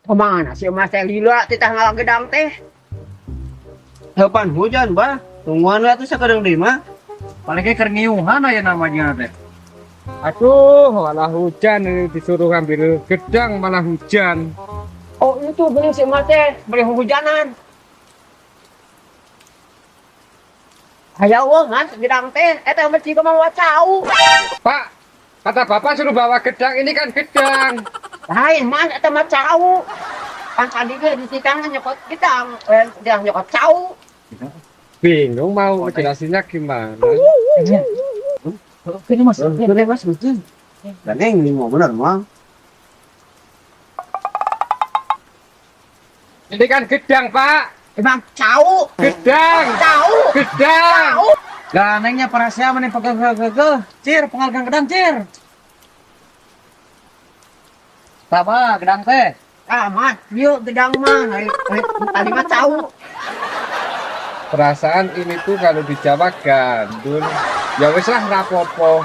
Kemana sih Mas teh lila titah ngalah gedang teh? Kapan hujan, bah? Tungguan lah tuh sakadang di mah. Paling keur ngiuhan aya namanya teh. Aduh, malah hujan ini disuruh ambil gedang malah hujan. Oh itu bening si Mas teh beli hujanan. Hayo Mas gedang teh eta mesti ka mau cau. Pak, kata Bapak suruh bawa gedang, ini kan gedang. Lain Mas eta mah cau. Kan tadi ge di tikang nyokot gedang, gedang nyokot cau. Bingung mau jelasinnya gimana. Kene Mas, kene Mas betul. Ganeng ini mau bener mah. Ini kan gedang, Pak. Emang cau. Gedang. Cau. Gedang. Ganengnya para siapa nih pegel. Cir, pengalkan gedang, Cir. Apa gedang teh? Ah Mas, yuk gedang mah. Tadi mah cau. Perasaan ini tuh kalau di Jawa gandul. Ya wis lah rapopo.